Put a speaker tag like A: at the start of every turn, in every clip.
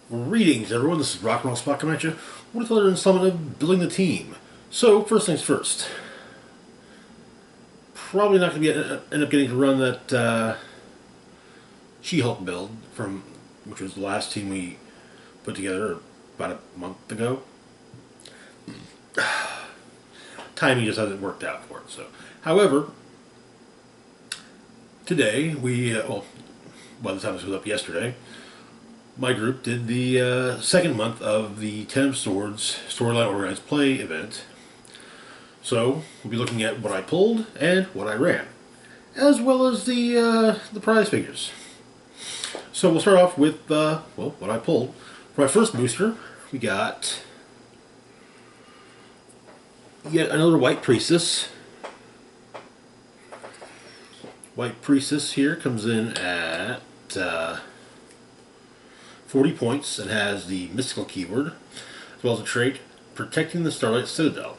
A: Greetings, everyone. This is Rock and Roll Spot coming at you with another installment of Building the Team. So, first things first. Probably not going to end up getting to run that She-Hulk build from which was the last team we put together about a month ago. Timing just hasn't worked out for it. So, however, today by the time this was up yesterday, my group did the second month of the Ten of Swords Storyline Organized Play event. So we'll be looking at what I pulled and what I ran, as well as the prize figures. So we'll start off with what I pulled. For my first booster, we got yet another White Priestess. White Priestess here comes in at 40 points and has the mystical keyword, as well as a trait, Protecting the Starlight Citadel.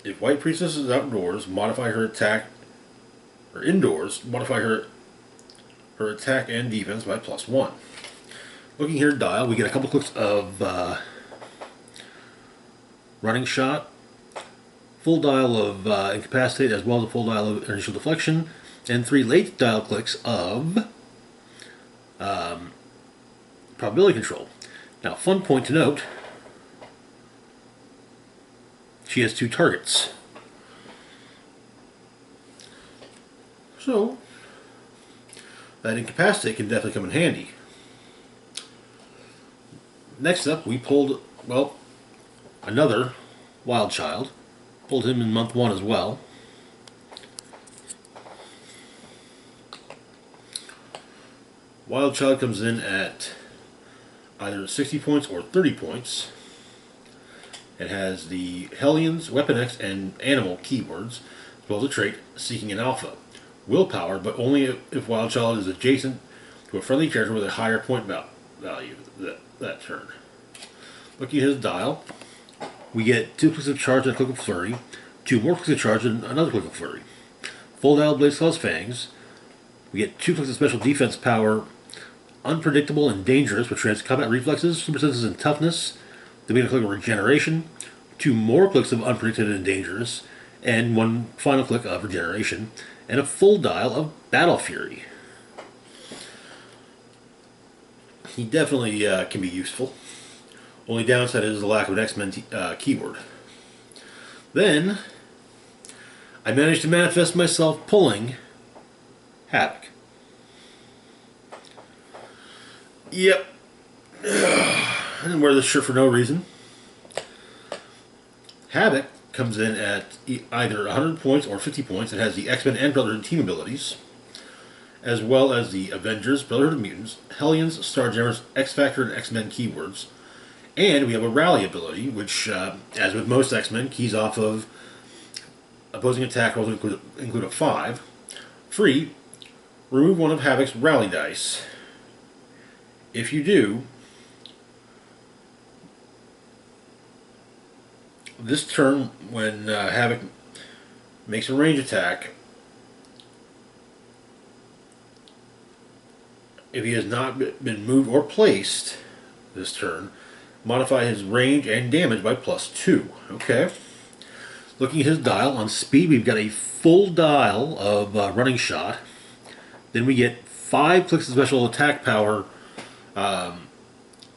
A: If White Priestess is outdoors, modify her attack, or indoors, modify her attack and defense by +1. Looking here at dial, we get a couple clicks of running shot, full dial of incapacitate, as well as a full dial of initial deflection, and 3 late dial clicks of probability control. Now, fun point to note, she has 2 targets. So, that incapacitate can definitely come in handy. Next up, we pulled, another Wild Child. Pulled him in month 1 as well. Wild Child comes in at either 60 points or 30 points. It has the Hellions, Weapon X, and Animal keywords, as well as a trait, Seeking an Alpha. Willpower, but only if Wild Child is adjacent to a friendly character with a higher point value that turn. Looking at his dial, we get 2 clicks of charge and a click of flurry, 2 more clicks of charge and another click of flurry. Full dial Blaze Claw's Fangs. We get 2 clicks of special defense power, Unpredictable and Dangerous, which grants combat reflexes, super senses, and toughness. Then we get a click of Regeneration, 2 more clicks of Unpredicted and Dangerous, and 1 final click of Regeneration, and a full dial of Battle Fury. He definitely can be useful. Only downside is the lack of an X-Men keyword. Then, I managed to manifest myself pulling Havoc. Yep. I didn't wear this shirt for no reason. Havoc comes in at either 100 points or 50 points. It has the X-Men and Brotherhood team abilities, as well as the Avengers, Brotherhood of Mutants, Hellions, Starjammers, X-Factor, and X-Men keywords. And we have a Rally ability, which, as with most X-Men, keys off of opposing attack rolls include a 5. Free, remove one of Havoc's Rally dice. If you do, this turn, when Havoc makes a range attack, if he has not been moved or placed this turn, modify his range and damage by +2. Okay. Looking at his dial, on speed, we've got a full dial of running shot. Then we get 5 clicks of special attack power,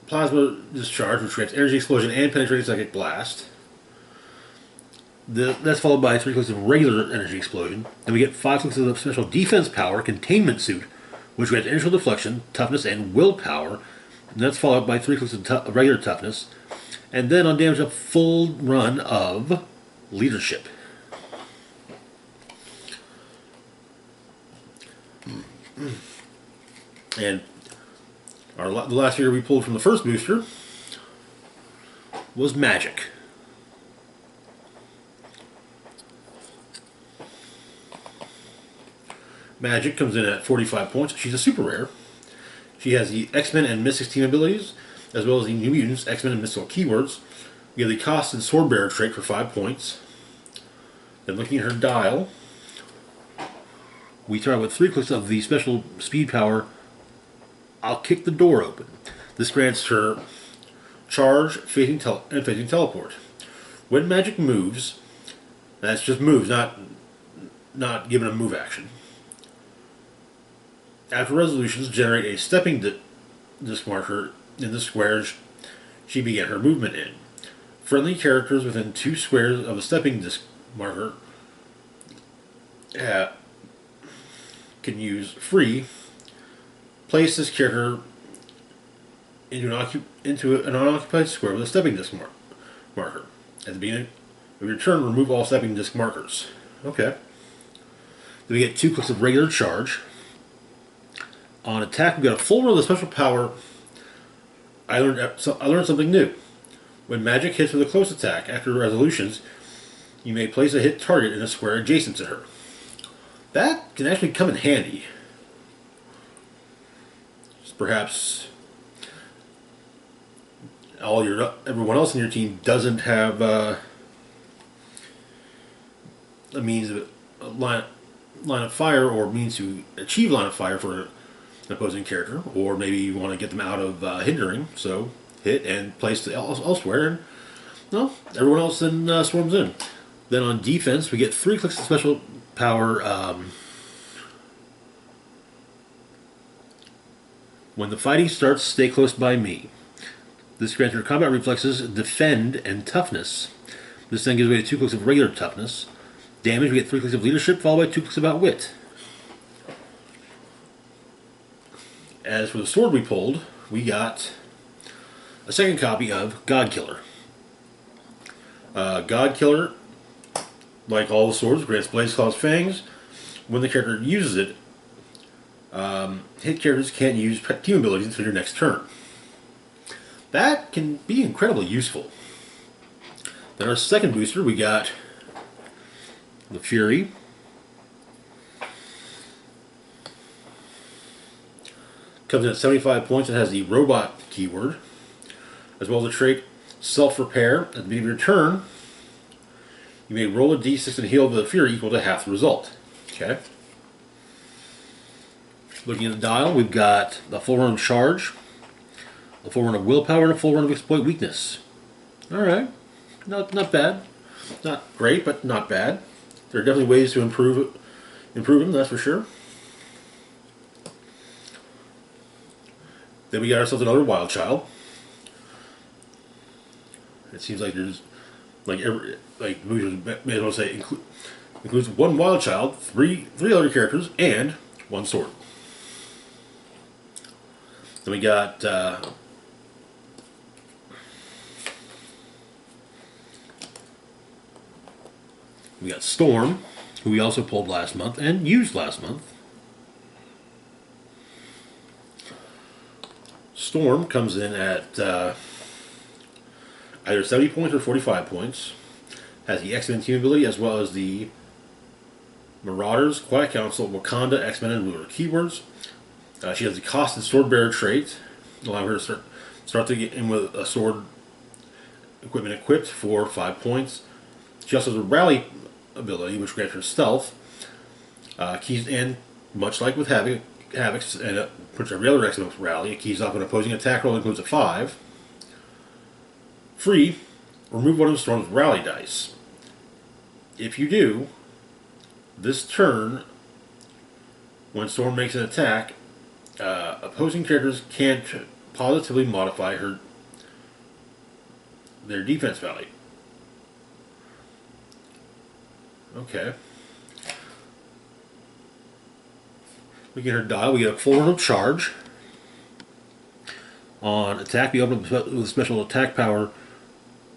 A: Plasma Discharge, which grants Energy Explosion and Penetrating Psychic Blast. That's followed by 3 clicks of regular Energy Explosion. Then we get 5 clicks of special defense power, Containment Suit, which grants Initial Deflection, Toughness, and Willpower. And that's followed by 3 clicks of regular Toughness. And then on damage, a full run of Leadership. And the last figure we pulled from the first booster was Magic. Magic comes in at 45 points. She's a super rare. She has the X-Men and Mystics team abilities, as well as the New Mutants, X-Men, and Mystical keywords. We have the Cost and Swordbearer trait for 5 points. Then looking at her dial, we start with 3 clicks of the special speed power, I'll kick the door open. This grants her charge, facing teleport. When magic moves, that's just moves, not given a move action. After resolutions, generate a stepping disc marker in the squares she began her movement in. Friendly characters within 2 squares of a stepping disc marker can use free. Place this character into an unoccupied square with a stepping disc marker. At the beginning of your turn, remove all stepping disc markers. Okay. Then we get 2 clicks of regular charge. On attack, we got a full roll of the special power. I learned something new. When magic hits with a close attack after resolutions, you may place a hit target in a square adjacent to her. That can actually come in handy. Perhaps everyone else in your team doesn't have a means of line of fire, or means to achieve line of fire for an opposing character, or maybe you want to get them out of hindering, so hit and place elsewhere, and well, everyone else then swarms in. Then on defense, we get 3 clicks of special power. When the fighting starts, stay close by me. This grants her combat reflexes, defend, and toughness. This then gives way to 2 clicks of regular toughness. Damage, we get 3 clicks of leadership, followed by 2 clicks of outwit. As for the sword we pulled, we got a second copy of Godkiller. Godkiller, like all the swords, grants Blaze Claw's Fangs. When the character uses it, hit characters can't use team abilities until your next turn. That can be incredibly useful. Then our second booster, we got the Fury. Comes in at 75 points and has the robot keyword, as well as the trait Self-Repair. At the beginning of your turn, you may roll a d6 and heal the Fury equal to half the result. Okay. Looking at the dial, we've got a full run of Charge, a full run of Willpower, and a full run of Exploit Weakness. Alright. Not bad. Not great, but not bad. There are definitely ways to improve them, that's for sure. Then we got ourselves another Wild Child. It seems like there's, may as well say, includes 1 Wild Child, 3 other characters, and 1 sword. Then we got Storm, who we also pulled last month and used last month. Storm comes in at either 70 points or 45 points. Has the X-Men team ability as well as the Marauders, Quiet Council, Wakanda, X-Men, and Lunar keywords. She has the Costed Swordbearer trait, allowing her to start to get in with a sword equipment equipped for 5 points. She also has a Rally ability, which grants her stealth. Keys, and much like with Havoc's and pretty every other X-Men with Rally, it keys off an opposing attack roll that includes a 5. Free, remove one of Storm's Rally dice. If you do, this turn, when Storm makes an attack, opposing characters can't positively modify their defense value. Okay. We get her dial. We get a full run of Charge. On attack, we open up with a special attack power,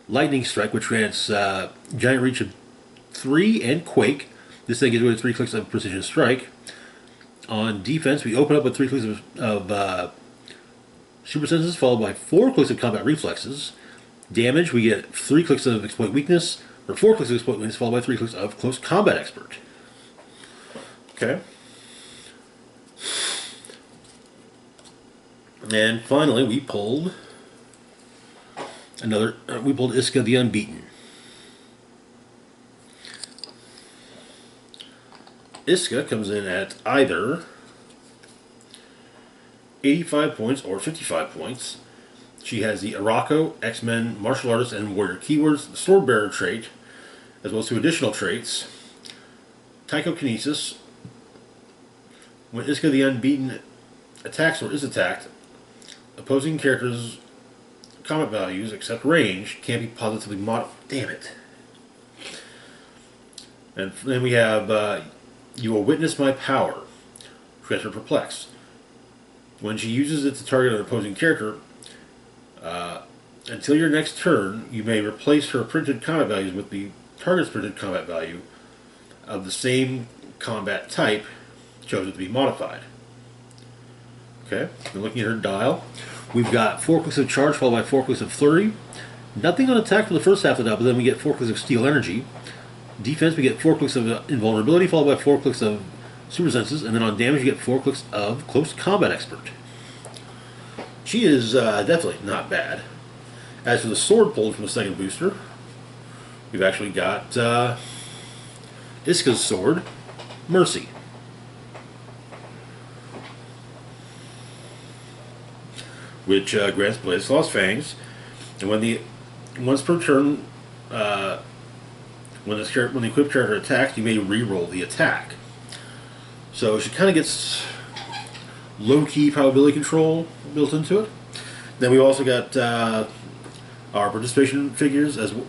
A: Lightning Strike, which grants Giant Reach of 3 and Quake. This thing gives away 3 clicks of Precision Strike. On defense, we open up with 3 clicks of Super Senses, followed by 4 clicks of Combat Reflexes. Damage, we get 3 clicks of Exploit Weakness, or 4 clicks of Exploit Weakness, followed by 3 clicks of Close Combat Expert. Okay. And finally, we pulled Iska the Unbeaten. Iska comes in at either 85 points or 55 points. She has the Araco, X-Men, Martial Artist, and Warrior keywords, the Sword Bearer trait, as well as 2 additional traits. Tychokinesis. When Iska the Unbeaten attacks or is attacked, opposing characters' combat values, except range, can't be positively modified. Damn it. And then we have You Will Witness My Power. Grants her Perplex. When she uses it to target an opposing character, until your next turn, you may replace her printed combat values with the target's printed combat value of the same combat type chosen to be modified. Okay, we're looking at her dial. We've got 4 clicks of Charge followed by 4 clicks of Flurry. Nothing on attack for the first half of the dial, but then we get 4 clicks of Steel Energy. Defense, we get 4 clicks of Invulnerability followed by 4 clicks of Super Senses, and then on damage you get 4 clicks of Close Combat Expert. She is definitely not bad. As for the sword pulled from the second booster, we've actually got Iska's sword, Mercy. Which grants Blaze Claw's Fangs, and once per turn, when the equipped character attacks, you may re-roll the attack. So she kind of gets low-key probability control built into it. Then we also got our participation figures and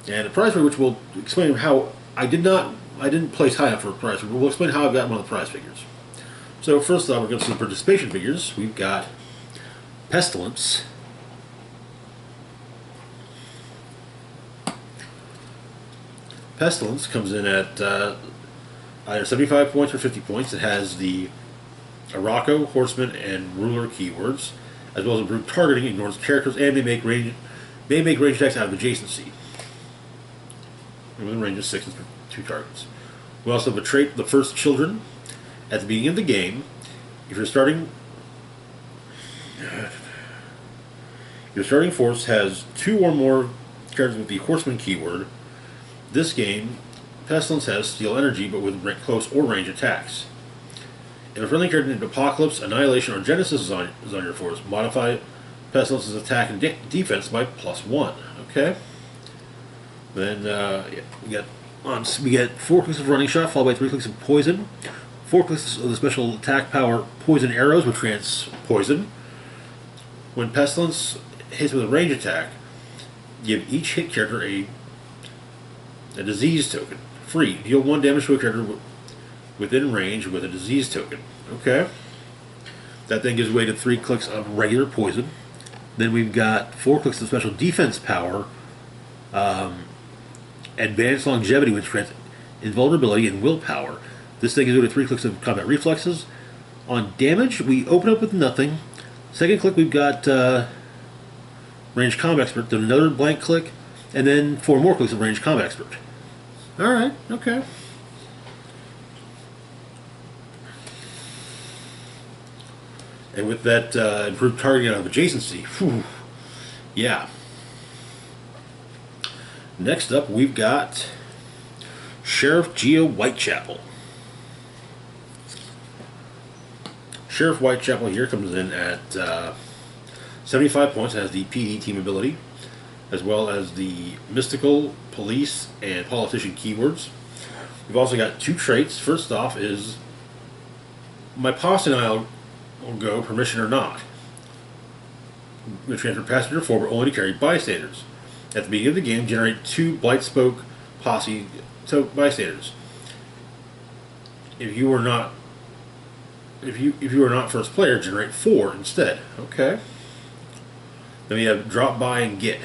A: a prize figure, which will explain how I didn't place high enough for a prize figure, but we'll explain how I've got one of the prize figures. So first off, we're going to see the participation figures. We've got Pestilence. Pestilence comes in at either 75 points or 50 points. It has the Araco, Horseman, and Ruler keywords, as well as improved targeting, ignores characters, and may make range attacks out of adjacency. With a range of 6 and 2 targets. We also have a trait, the First Children. At the beginning of the game, if your starting force has 2 or more characters with the Horseman keyword, this game, Pestilence has Steel Energy, but with close or range attacks. If a friendly character named Apocalypse, Annihilation, or Genesis is on your force, modify Pestilence's attack and defense by +1. Okay. Then we get 4 clicks of Running Shot, followed by 3 clicks of Poison, 4 clicks of the special attack power Poison Arrows, which grants poison. When Pestilence hits with a range attack, give each hit character a disease token. Free. Deal 1 damage to a character within range with a disease token. Okay. That then gives way to 3 clicks of regular poison. Then we've got 4 clicks of special defense power, Advanced Longevity, which grants invulnerability and willpower. This thing gives way to 3 clicks of combat reflexes. On damage, we open up with nothing. Second click, we've got Range Combat Expert, then another blank click, and then 4 more clicks of Range Combat Expert. Alright, okay. And with that improved targeting out of adjacency, whew, yeah. Next up, we've got Sheriff Gia Whitechapel. Sheriff Whitechapel here comes in at 75 points, has the PD team ability, as well as the Mystical, Police, and Politician keywords. We've also got 2 traits. First off is my posse and I will go, permission or not. I'm going to transfer passenger forward only to carry bystanders. At the beginning of the game, generate 2 Blightspoke posse bystanders. If you are not first player, generate 4 instead. Okay. Then we have drop by and get.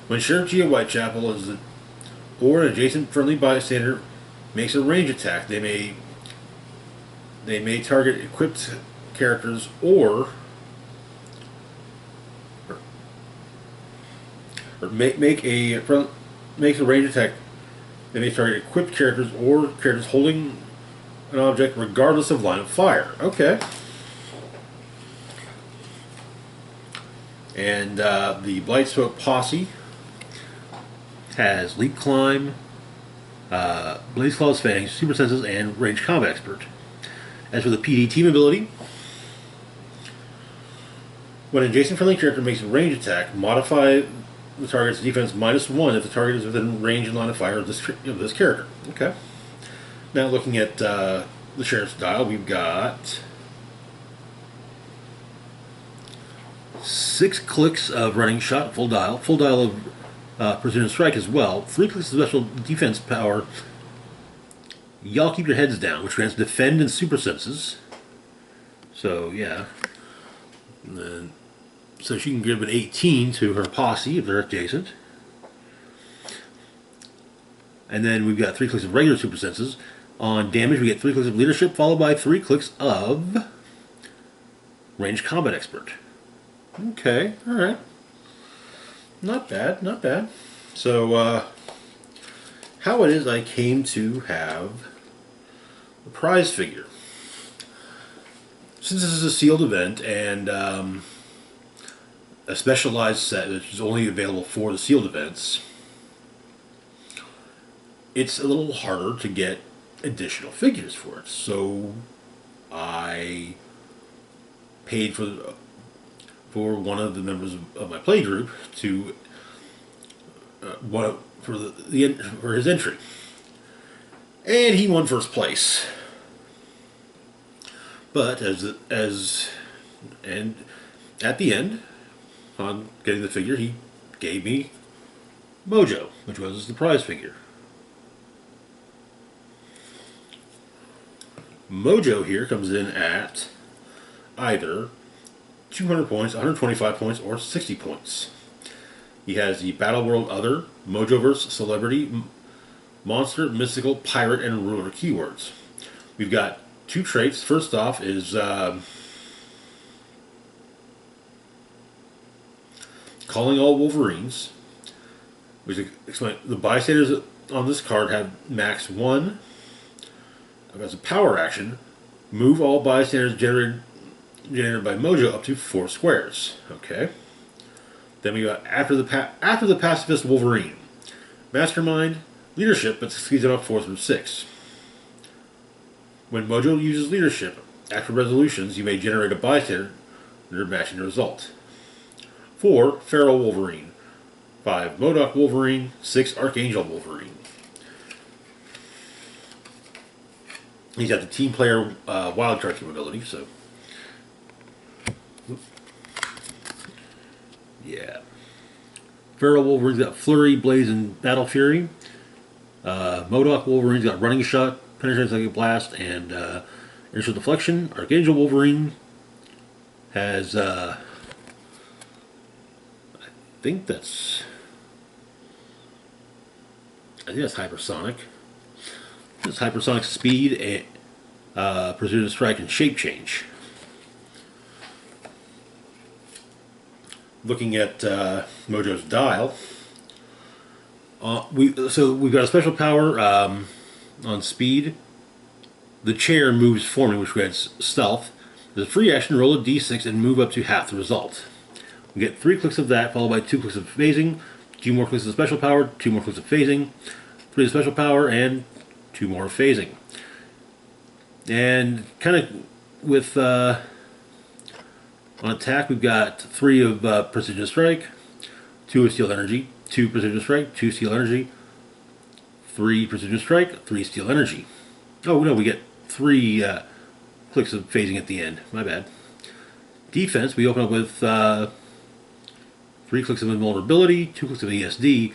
A: When Sheriff Gia Whitechapel or an adjacent friendly bystander makes a range attack, they may target equipped characters makes a range attack. They may target equipped characters or characters holding an object regardless of line of fire. Okay. And the Blightspoke Posse has Leap Climb, Blaze Claw's Fangs, Super Senses, and Range Combat Expert. As for the PD team ability, when an adjacent friendly character makes a range attack, modify the target's defense -1 if the target is within range and line of fire of this character. Okay. Now looking at the Sheriff's Dial, we've got 6 clicks of Running Shot, full dial of Precision Strike as well, 3 clicks of Special Defense Power, Y'all Keep Your Heads Down, which grants Defend and Super Senses. So, yeah. And then, so she can give an 18 to her posse if they're adjacent. And then we've got 3 clicks of regular Super Senses. On damage, we get 3 clicks of Leadership, followed by 3 clicks of Range Combat Expert. Okay, alright. Not bad, not bad. So, how it is I came to have a prize figure. Since this is a sealed event and a specialized set which is only available for the sealed events, it's a little harder to get additional figures for it. So I paid for one of the members of my play group to for his entry, and he won first place. But and at the end, on getting the figure, he gave me Mojo, which was the prize figure. Mojo here comes in at either 200 points, 125 points, or 60 points. He has the Battle World Other, Mojoverse, Celebrity, Monster, Mystical, Pirate, and Ruler keywords. We've got 2 traits. First off is Calling All Wolverines, which explains the bystanders on this card have max 1. As a power action, move all bystanders generated by Mojo up to 4 squares. Okay. Then we got after the pacifist Wolverine, Mastermind, Leadership, but succeeds on 4 through 6. When Mojo uses Leadership, after resolutions, you may generate a bystander matching the result. 4, Feral Wolverine. 5, MODOK Wolverine. 6, Archangel Wolverine. He's got the team player wildcard capability, so. Yeah. Feral Wolverine's got Flurry, Blaze, and Battle Fury. MODOK Wolverine's got Running Shot, Penetrating Psychic Blast, and Initial Deflection. Archangel Wolverine has, I think that's Hypersonic. It's Hypersonic Speed, and Precision Strike, and Shape Change. Looking at Mojo's dial, we've got a special power on speed. The chair moves for me, which grants stealth. There's a free action, roll a d6 and move up to half the result. We get 3 clicks of that, followed by 2 clicks of phasing, 2 more clicks of special power, 2 more clicks of phasing, 3 of special power, and 2 more phasing. And kind of with on attack, we've got 3 of Precision Strike, 2 of Steel Energy, 2 Precision Strike, 2 Steel Energy, 3 Precision Strike, 3 Steel Energy. Oh no, we get 3 clicks of phasing at the end. My bad. Defense, we open up with 3 clicks of Invulnerability, 2 clicks of ESD,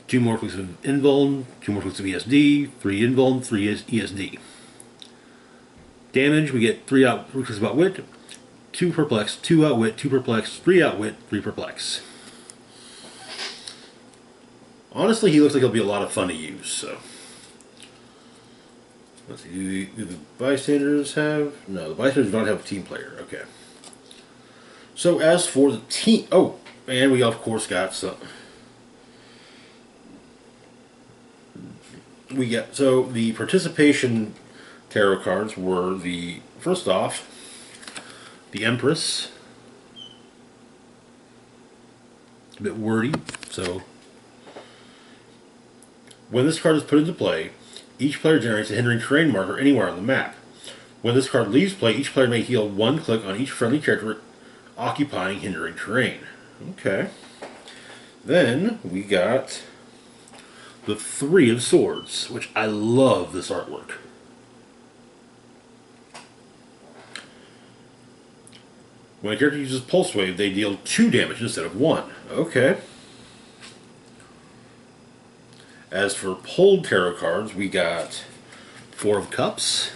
A: 2 more clicks of Invuln, 2 more clicks of ESD, 3 Invuln, 3 ESD. Damage, we get 3 clicks of Outwit, 2 Perplex, 2 Outwit, 2 Perplex, 3 Outwit, 3 Perplex. Honestly, he looks like he'll be a lot of fun to use, so. Let's see, do the bystanders have? No, the bystanders don't have a team player, okay. So as for the team, oh, and we of course got some. So the participation tarot cards were first off, the Empress. A bit wordy, so When this card is put into play, each player generates a hindering terrain marker anywhere on the map. When this card leaves play, each player may heal one click on each friendly character occupying hindering terrain. Okay. Then we got the Three of Swords, which I love this artwork. When a character uses Pulse Wave, they deal 2 damage instead of 1. Okay. As for pulled tarot cards, we got Four of Cups.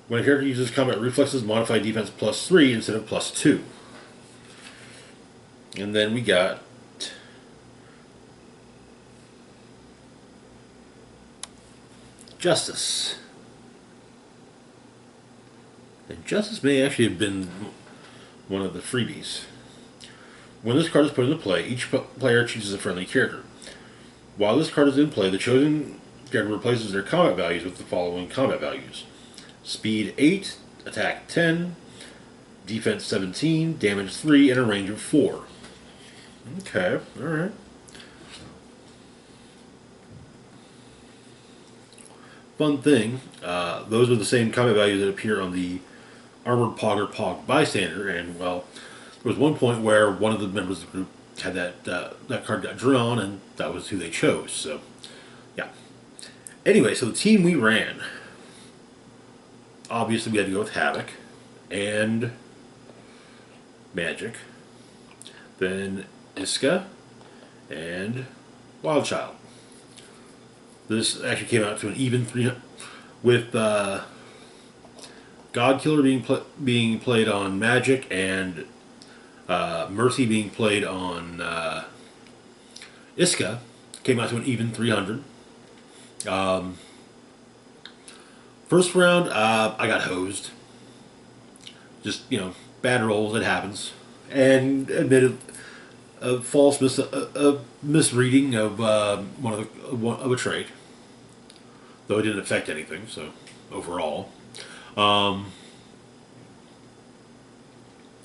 A: When a character uses combat reflexes, modify defense +3 instead of +2. And then we got Justice. And Justice may actually have been one of the freebies. When this card is put into play, each player chooses a friendly character. While this card is in play, the chosen character replaces their combat values with the following combat values. Speed 8, attack 10, defense 17, damage 3, and a range of 4. Okay, alright. Fun thing, those are the same combat values that appear on the Armored Pog or Pog Bystander, and well, there was one point where one of the members of the group had that card got drawn, and that was who they chose, so, yeah. Anyway, so the team we ran, obviously we had to go with Havoc, and Magic, then Iska, and Wild Child. This actually came out to an even 300, with Godkiller being played on Magic, and Mercy being played on Iska. Came out to an even 300. First round, I got hosed. Just, bad rolls, it happens. And admitted a false misreading of of a trait. Though it didn't affect anything, so overall.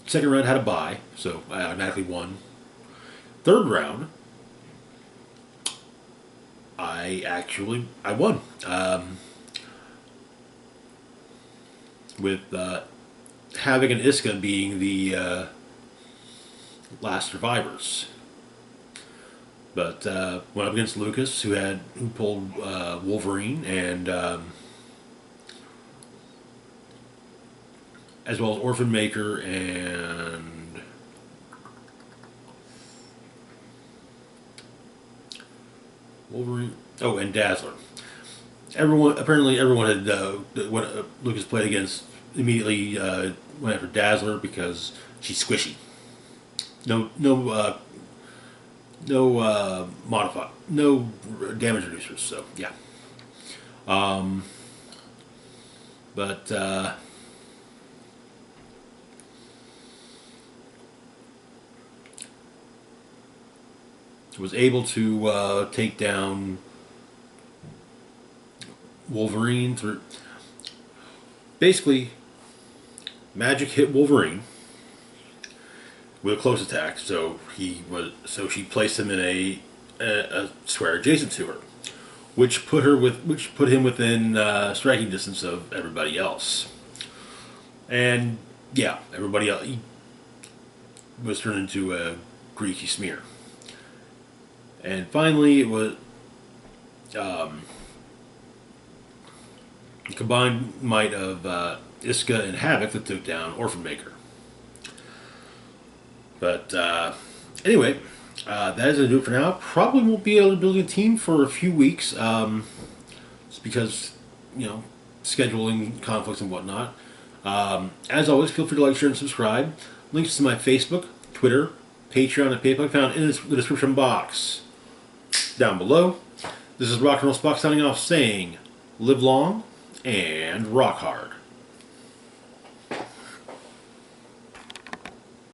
A: Second round had a bye, so I automatically won. Third round, I won. With Havoc and Iska being the last survivors. But went up against Lucas, who pulled Wolverine, and as well as Orphan Maker and Wolverine. Oh, and Dazzler. Apparently everyone had what Lucas played against immediately went after Dazzler because she's squishy. No damage reducers. So yeah. But was able to take down Wolverine through. Basically, Magic hit Wolverine with a close attack, so she placed him in a square adjacent to her, which put him within striking distance of everybody else. And yeah, everybody else was turned into a greasy smear. And finally, it was the combined might of Iska and Havoc that took down Orphan Maker. But anyway, that is going to do it for now. Probably won't be able to build a team for a few weeks, just because, scheduling conflicts and whatnot. As always, feel free to like, share, and subscribe. Links to my Facebook, Twitter, Patreon, and PayPal account in the description box down below. This is Rock and Roll Spock signing off, saying, live long and rock hard.